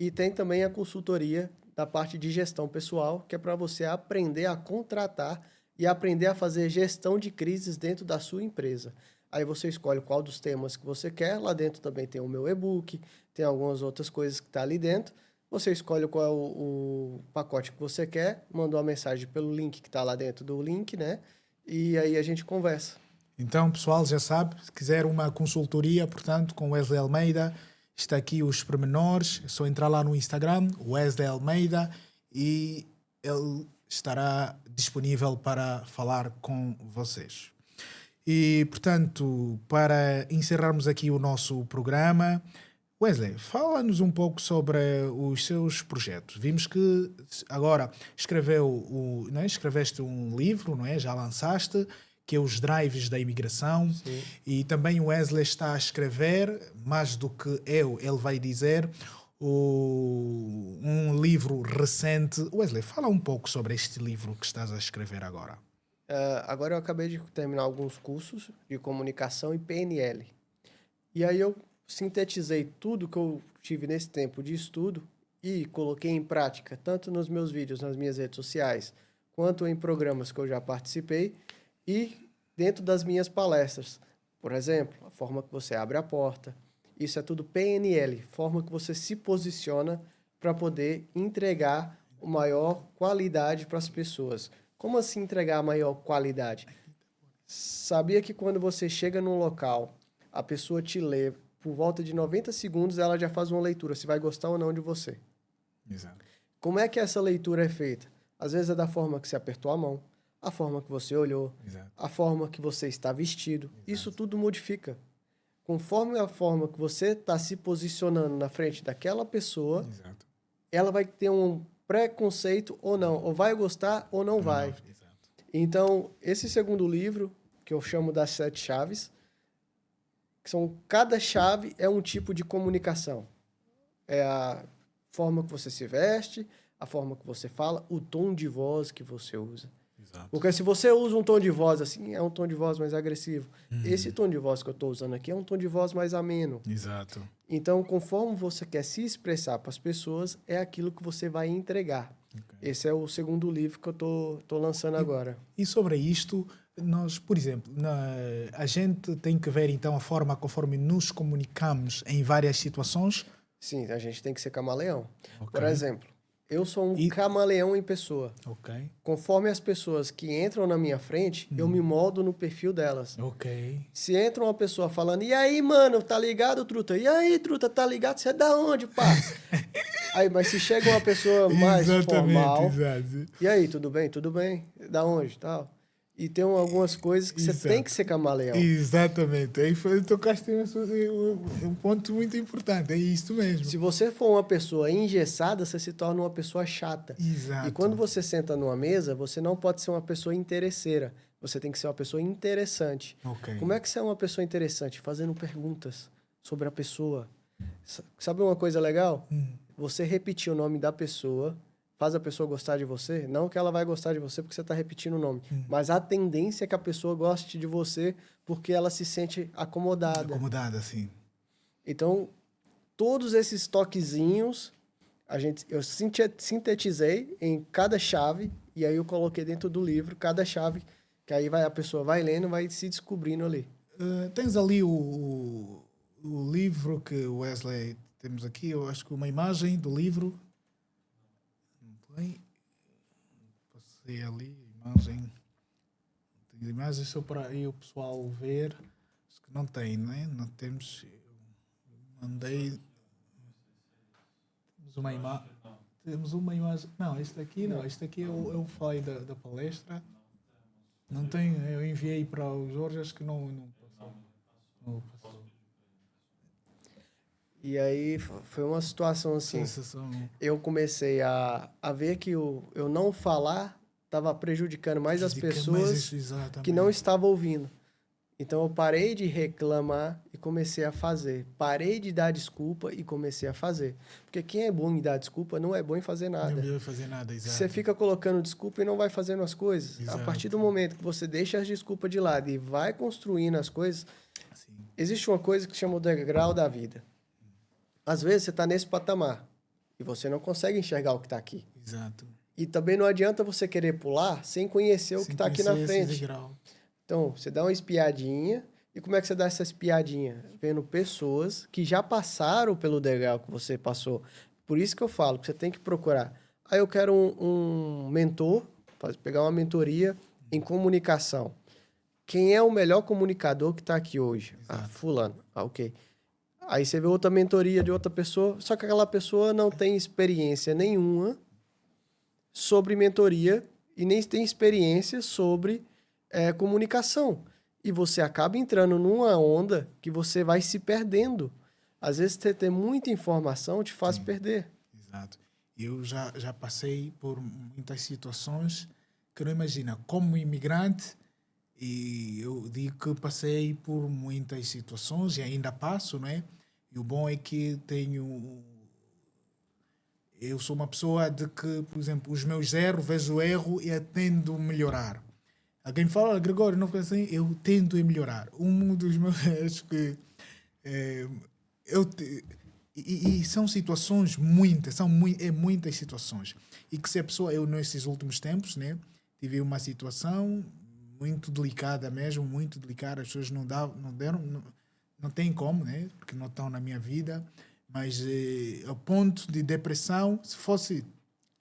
E tem também a consultoria da parte de gestão pessoal, que é para você aprender a contratar e aprender a fazer gestão de crises dentro da sua empresa. Aí você escolhe qual dos temas que você quer. Lá dentro também tem o meu e-book, tem algumas outras coisas que tá ali dentro. Você escolhe qual é o pacote que você quer, manda uma mensagem pelo link que está lá dentro do link, né? E aí a gente conversa. Então, pessoal, já sabe, se quiser uma consultoria, portanto, com Wesley Almeida, está aqui os pormenores. É só entrar lá no Instagram, Wesley Almeida, e ele estará disponível para falar com vocês. E, portanto, para encerrarmos aqui o nosso programa, Wesley, fala-nos um pouco sobre os seus projetos. Vimos que agora escreveste um livro, não é? Já lançaste, que é Os Drives da Imigração. Sim. E também o Wesley está a escrever, mais do que ele vai dizer, um livro recente. Wesley, fala um pouco sobre este livro que estás a escrever agora. Agora eu acabei de terminar alguns cursos de comunicação e PNL. E aí eu sintetizei tudo que eu tive nesse tempo de estudo e coloquei em prática, tanto nos meus vídeos, nas minhas redes sociais, quanto em programas que eu já participei e dentro das minhas palestras. Por exemplo, a forma que você abre a porta. Isso é tudo PNL, forma que você se posiciona para poder entregar maior qualidade para as pessoas. Como assim entregar maior qualidade? Sabia que quando você chega num local, a pessoa te lê, por volta de 90 segundos, ela já faz uma leitura, se vai gostar ou não de você. Exato. Como é que essa leitura é feita? Às vezes é da forma que você apertou a mão, a forma que você olhou, Exato. a forma que você está vestido. Isso tudo modifica. Conforme a forma que você está se posicionando na frente daquela pessoa, Exato. ela vai ter um preconceito ou não, ou vai gostar ou não vai. Exato. Então, esse segundo livro, que eu chamo das 7 chaves, cada chave é um tipo de comunicação. É a forma que você se veste, a forma que você fala, o tom de voz que você usa. Exato. Porque se você usa um tom de voz assim, é um tom de voz mais agressivo. Esse tom de voz que eu estou usando aqui é um tom de voz mais ameno. Exato. Então, conforme você quer se expressar para as pessoas, é aquilo que você vai entregar. Okay. Esse é o segundo livro que eu tô lançando agora. E sobre isto, nós, por exemplo, a gente tem que ver então a forma conforme nos comunicamos em várias situações. Sim, a gente tem que ser camaleão. Ok. Por exemplo, eu sou um camaleão em pessoa. Ok. Conforme as pessoas que entram na minha frente, eu me moldo no perfil delas. Ok. Se entra uma pessoa falando, e aí, mano, tá ligado, truta? E aí, truta, tá ligado? Você é da onde, pá? Aí, mas se chega uma pessoa mais formal... Exato. E aí, tudo bem? Tudo bem? Da onde, tal? E tem algumas coisas que você Exato. tem que ser camaleão. Exatamente. Aí tocaste um ponto muito importante. É isso mesmo. Se você for uma pessoa engessada, você se torna uma pessoa chata. Exato. E quando você senta numa mesa, você não pode ser uma pessoa interesseira. Você tem que ser uma pessoa interessante. Ok. Como é que você é uma pessoa interessante? Fazendo perguntas sobre a pessoa. Sabe uma coisa legal? Você repetir o nome da pessoa faz a pessoa gostar de você. Não que ela vai gostar de você porque você está repetindo o nome. Mas a tendência é que a pessoa goste de você porque ela se sente acomodada. Acomodada, sim. Então, todos esses toquezinhos, eu sintetizei em cada chave e aí eu coloquei dentro do livro cada chave, que aí a pessoa vai lendo, vai se descobrindo ali. Tens ali o livro que o Wesley... Temos aqui, eu acho que uma imagem do livro. Bem, passei ali, imagem. Tem imagens só para aí o pessoal ver. Acho que não tem, né? Não temos. Mandei. Temos uma imagem. Não, este aqui não. Este aqui eu falei da palestra. Não tem. Eu enviei para o Jorge, acho que não passou. Não passou. E aí foi uma situação assim. Sensação. Eu comecei a ver que eu não falar estava prejudicando mais as pessoas que não estavam ouvindo. Então eu parei de reclamar e comecei a fazer. Parei de dar desculpa e comecei a fazer. Porque quem é bom em dar desculpa não é bom em fazer nada. Não vai fazer nada, exato. Você fica colocando desculpa e não vai fazendo as coisas. Exato. A partir do momento que você deixa as desculpas de lado e vai construindo as coisas, Sim. existe uma coisa que chama o degrau da vida. Às vezes você está nesse patamar e você não consegue enxergar o que está aqui. Exato. E também não adianta você querer pular sem conhecer o que Sem está aqui na conhecer esse frente. degrau. Então, você dá uma espiadinha. E como é que você dá essa espiadinha? Vendo pessoas que já passaram pelo degrau que você passou. Por isso que eu falo que você tem que procurar. Aí eu quero um mentor, pegar uma mentoria em comunicação. Quem é o melhor comunicador que está aqui hoje? Ah, fulano. Ah, ok. Aí você vê outra mentoria de outra pessoa, só que aquela pessoa não tem experiência nenhuma sobre mentoria e nem tem experiência sobre comunicação. E você acaba entrando numa onda que você vai se perdendo. Às vezes, você ter muita informação te faz perder. Exato. Eu já passei por muitas situações que não imagina. Como imigrante, e eu digo que passei por muitas situações e ainda passo, não é? E o bom é que eu sou uma pessoa de que, por exemplo, os meus erros, vejo o erro e tendo a melhorar. Alguém me fala, Gregório, não foi assim, eu tento melhorar. Um dos meus erros que e são situações muitas, muitas situações. E que se a pessoa, eu nesses últimos tempos, né, tive uma situação muito delicada mesmo, muito delicada, as pessoas não tem como, né, porque não estão na minha vida, mas ao ponto de depressão, se fosse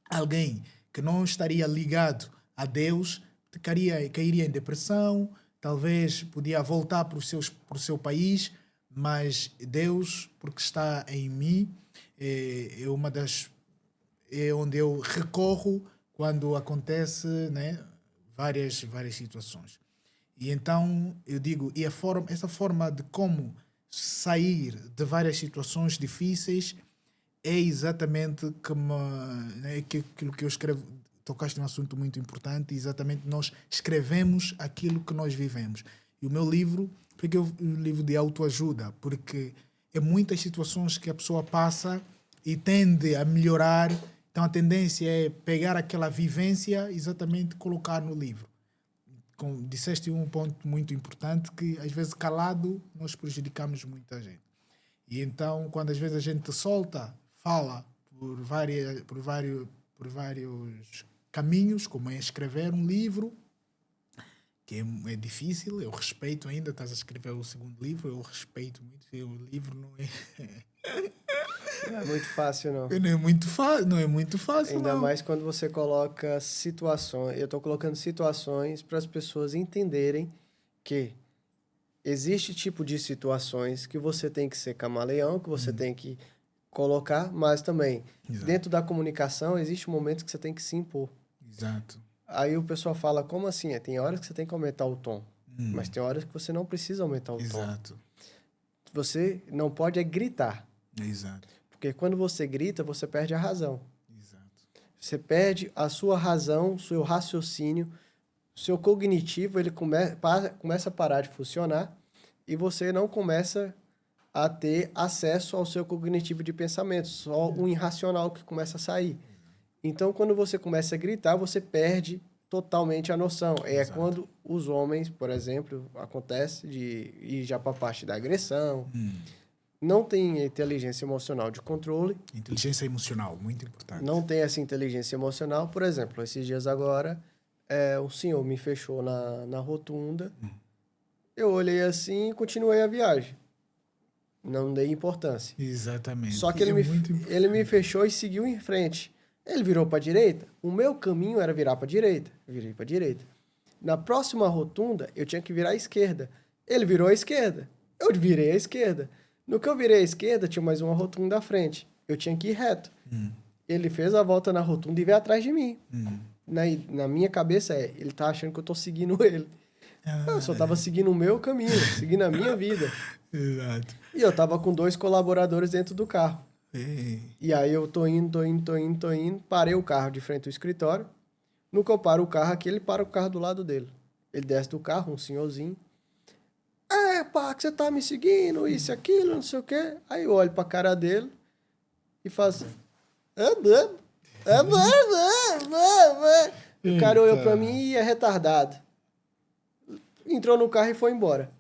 alguém que não estaria ligado a Deus, cairia em depressão, talvez podia voltar para o seu país, mas Deus, porque está em mim, é onde eu recorro quando acontece, né, várias situações. E então eu digo, essa forma de como sair de várias situações difíceis é exatamente aquilo que eu escrevo. Tocaste num assunto muito importante, exatamente nós escrevemos aquilo que nós vivemos. E o meu livro, porque é um livro de autoajuda, porque é muitas situações que a pessoa passa e tende a melhorar, então a tendência é pegar aquela vivência exatamente colocar no livro. Disseste um ponto muito importante que às vezes calado nós prejudicamos muita gente. E então quando às vezes a gente fala por vários caminhos, como é escrever um livro, que é difícil, eu respeito ainda, estás a escrever o segundo livro, eu respeito muito, o livro não é... Não é muito fácil, não. Não é muito fácil, Ainda não. mais quando você coloca situações. Eu estou colocando situações para as pessoas entenderem que existe tipo de situações que você tem que ser camaleão, que você tem que colocar, mas também, dentro da comunicação, existe um momento que você tem que se impor. Exato. Aí o pessoal fala, como assim? Tem horas que você tem que aumentar o tom, mas tem horas que você não precisa aumentar o tom. Exato. Você não pode gritar. Exato. Porque quando você grita, você perde a razão. Exato. Você perde a sua razão, seu raciocínio, seu cognitivo, ele começa a parar de funcionar e você não começa a ter acesso ao seu cognitivo de pensamento, só o irracional que começa a sair. Então, quando você começa a gritar, você perde totalmente a noção. É quando os homens, por exemplo, acontece de ir já para a parte da agressão, não tem inteligência emocional de controle. Inteligência emocional, muito importante. Não tem essa inteligência emocional. Por exemplo, esses dias agora, o senhor me fechou na rotunda. Eu olhei assim e continuei a viagem. Não dei importância. Exatamente. Só que ele me fechou e seguiu em frente. Ele virou para a direita. O meu caminho era virar para a direita. Eu virei para a direita. Na próxima rotunda, eu tinha que virar à esquerda. Ele virou à esquerda. Eu virei à esquerda. No que eu virei à esquerda, tinha mais uma rotunda à frente. Eu tinha que ir reto. Ele fez a volta na rotunda e veio atrás de mim. Na minha cabeça, ele tá achando que eu tô seguindo ele. Eu só tava seguindo o meu caminho, seguindo a minha vida. Exato. E eu tava com 2 colaboradores dentro do carro. Ei. E aí eu tô indo, parei o carro de frente ao escritório. No que eu paro o carro aqui, ele para o carro do lado dele. Ele desce do carro, um senhorzinho. Pá, que você tá me seguindo, isso, aquilo, não sei o quê. Aí eu olho pra cara dele e faço... O cara olhou pra mim e é retardado. Entrou no carro e foi embora.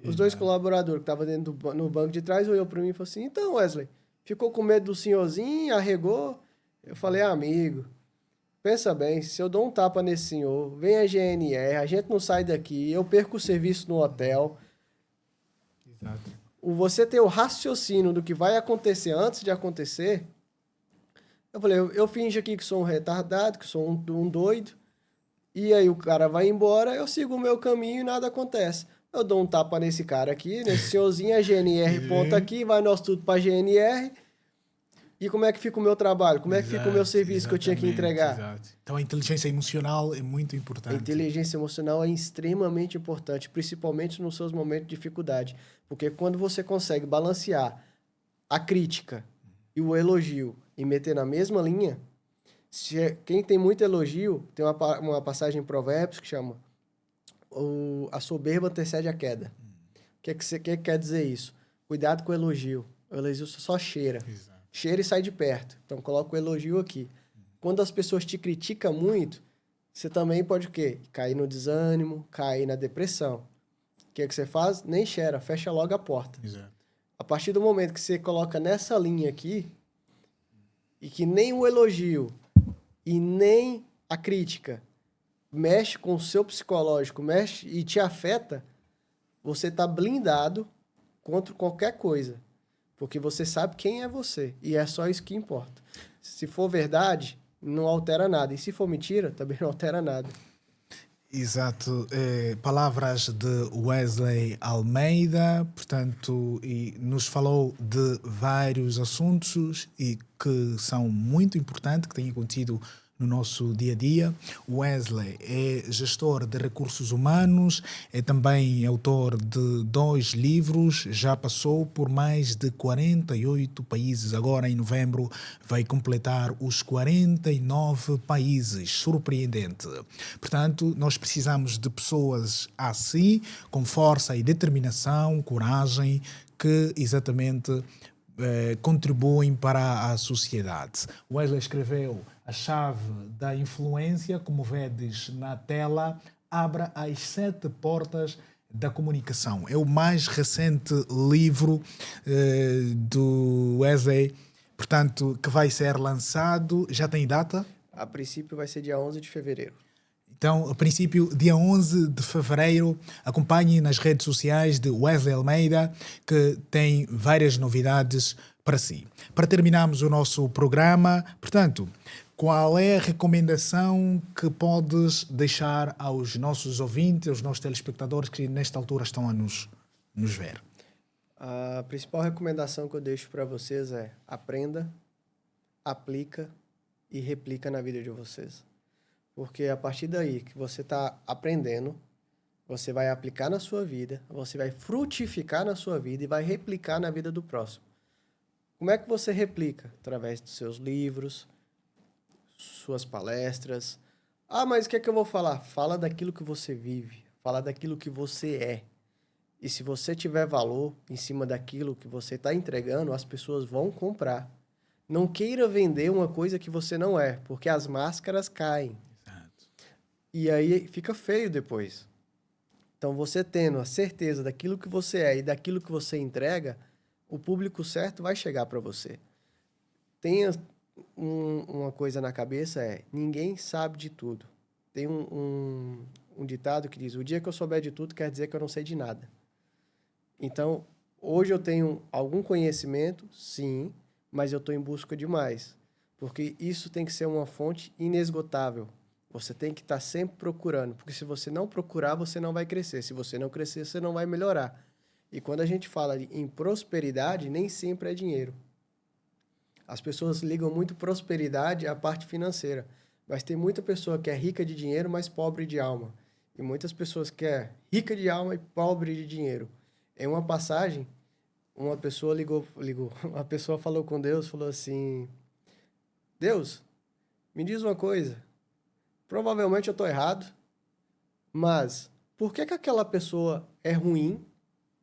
Os 2 colaboradores que estavam no banco de trás olhou pra mim e falou assim, então, Wesley, ficou com medo do senhorzinho, arregou? Eu falei, amigo, pensa bem, se eu dou um tapa nesse senhor, vem a GNR, a gente não sai daqui, eu perco o serviço no hotel. Exato. Você ter o raciocínio do que vai acontecer antes de acontecer, eu falei, eu finjo aqui que sou um retardado, que sou um doido, e aí o cara vai embora, eu sigo o meu caminho e nada acontece. Eu dou um tapa nesse cara aqui, nesse senhorzinho, a GNR ponta aqui, vai nós tudo pra GNR, e como é que fica o meu trabalho? Como é que fica o meu serviço que eu tinha que entregar? Exato. Então a inteligência emocional é muito A importante. inteligência emocional é extremamente importante, principalmente nos seus momentos de dificuldade. Porque quando você consegue balancear a crítica e o elogio e meter na mesma linha, quem tem muito elogio, tem uma passagem em Provérbios que chama a soberba antecede a queda. O que quer dizer isso? Cuidado com o elogio. O elogio só cheira. Exato. Cheira e sai de perto. Então, coloca o elogio aqui. Quando as pessoas te criticam muito, você também pode o quê? Cair no desânimo, cair na depressão. O que você faz? Nem cheira, fecha logo a porta. Exato. A partir do momento que você coloca nessa linha aqui, e que nem o elogio e nem a crítica mexe com o seu psicológico, mexe e te afeta, você está blindado contra qualquer coisa. Porque você sabe quem é você. E é só isso que importa. Se for verdade, não altera nada. E se for mentira, também não altera nada. Exato. Palavras de Wesley Almeida, portanto, e nos falou de vários assuntos e que são muito importantes, que têm acontecido no nosso dia a dia. Wesley é gestor de recursos humanos, é também autor de 2 livros, já passou por mais de 48 países. Agora, em novembro, vai completar os 49 países. Surpreendente. Portanto, nós precisamos de pessoas assim, com força e determinação, coragem, que exatamente contribuem para a sociedade. Wesley escreveu A Chave da Influência, como vedes na tela, abra as 7 portas da comunicação. É o mais recente livro do Wesley, portanto, que vai ser lançado. Já tem data? A princípio vai ser dia 11 de fevereiro. Então, a princípio, dia 11 de fevereiro, acompanhe nas redes sociais de Wesley Almeida, que tem várias novidades para si. Para terminarmos o nosso programa, portanto, qual é a recomendação que podes deixar aos nossos ouvintes, aos nossos telespectadores que nesta altura estão a nos ver? A principal recomendação que eu deixo para vocês é aprenda, aplica e replica na vida de vocês. Porque a partir daí que você está aprendendo, você vai aplicar na sua vida, você vai frutificar na sua vida e vai replicar na vida do próximo. Como é que você replica? Através dos seus livros, suas palestras. Ah, mas o que é que eu vou falar? Fala daquilo que você vive, fala daquilo que você é. E se você tiver valor em cima daquilo que você está entregando, as pessoas vão comprar. Não queira vender uma coisa que você não é, porque as máscaras caem. E aí fica feio depois. Então, você tendo a certeza daquilo que você é e daquilo que você entrega, o público certo vai chegar para você. Tenha uma coisa na cabeça, ninguém sabe de tudo. Tem um ditado que diz, o dia que eu souber de tudo quer dizer que eu não sei de nada. Então, hoje eu tenho algum conhecimento, sim, mas eu estou em busca de mais. Porque isso tem que ser uma fonte inesgotável. Você tem que estar sempre procurando, porque se você não procurar, você não vai crescer. Se você não crescer, você não vai melhorar. E quando a gente fala em prosperidade, nem sempre é dinheiro. As pessoas ligam muito prosperidade à parte financeira, mas tem muita pessoa que é rica de dinheiro, mas pobre de alma. E muitas pessoas que é rica de alma e pobre de dinheiro. Em uma passagem, uma pessoa uma pessoa falou com Deus, falou assim, Deus, me diz uma coisa, provavelmente eu estou errado, mas por que aquela pessoa é ruim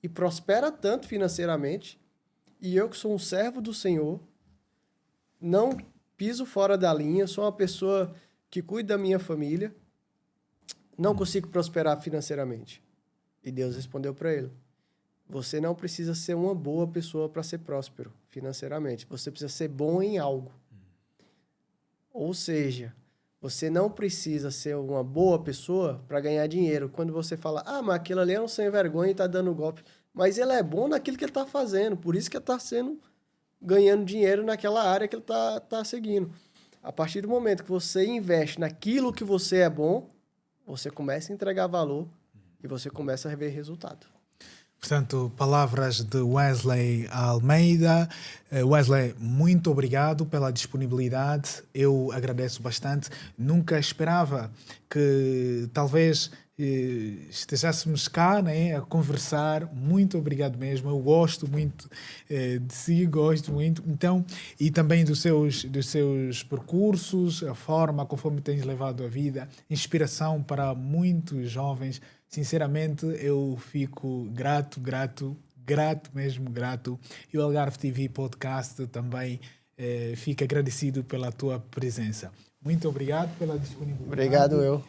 e prospera tanto financeiramente e eu que sou um servo do Senhor, não piso fora da linha, sou uma pessoa que cuida da minha família, não consigo prosperar financeiramente? E Deus respondeu para ele, você não precisa ser uma boa pessoa para ser próspero financeiramente, você precisa ser bom em algo. Ou seja, Você não precisa ser uma boa pessoa para ganhar dinheiro. Quando você fala, mas aquilo ali é um sem vergonha e tá dando golpe. Mas ele é bom naquilo que ele tá fazendo. Por isso que ele tá ganhando dinheiro naquela área que ele tá seguindo. A partir do momento que você investe naquilo que você é bom, você começa a entregar valor e você começa a ver resultado. Portanto, palavras de Wesley Almeida. Wesley, muito obrigado pela disponibilidade. Eu agradeço bastante. Nunca esperava que talvez estejéssemos cá, né, a conversar. Muito obrigado mesmo. Eu gosto muito de si, gosto muito. Então, e também dos seus percursos, a forma conforme tens levado a vida, inspiração para muitos jovens. Sinceramente, eu fico grato mesmo. E o Algarve TV Podcast também fica agradecido pela tua presença. Muito obrigado pela disponibilidade. Obrigado, eu.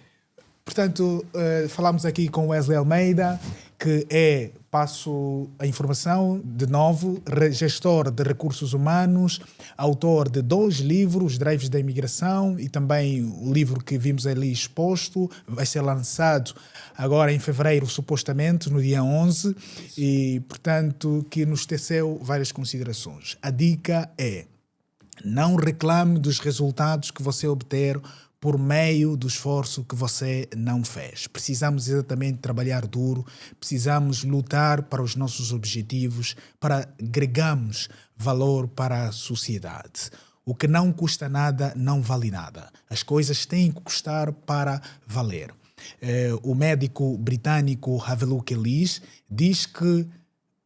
Portanto, falamos aqui com Wesley Almeida, que passo a informação, de novo, gestor de recursos humanos, autor de 2 livros, Drives da Imigração, e também o livro que vimos ali exposto, vai ser lançado agora em fevereiro, supostamente, no dia 11, e, portanto, que nos teceu várias considerações. A dica é: não reclame dos resultados que você obter por meio do esforço que você não fez. Precisamos exatamente trabalhar duro, precisamos lutar para os nossos objetivos, para agregarmos valor para a sociedade. O que não custa nada não vale nada. As coisas têm que custar para valer. O médico britânico Havelock Ellis diz que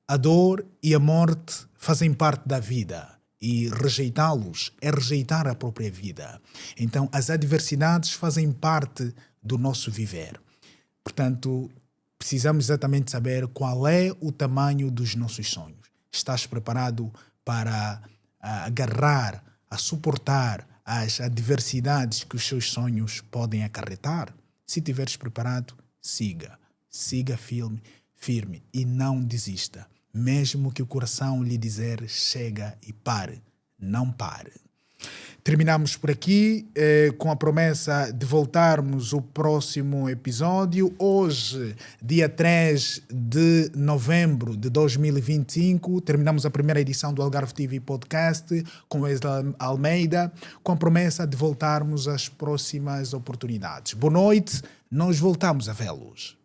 a dor e a morte fazem parte da vida. E rejeitá-los é rejeitar a própria vida. Então, as adversidades fazem parte do nosso viver. Portanto, precisamos exatamente saber qual é o tamanho dos nossos sonhos. Estás preparado para agarrar, a suportar as adversidades que os seus sonhos podem acarretar? Se estiveres preparado, siga firme e não desista. Mesmo que o coração lhe dizer chega e pare, não pare. Terminamos por aqui com a promessa de voltarmos o próximo episódio. Hoje, dia 3 de novembro de 2025, terminamos a primeira edição do Algarve TV Podcast com Wesley Almeida, com a promessa de voltarmos às próximas oportunidades. Boa noite, nós voltamos a vê-los.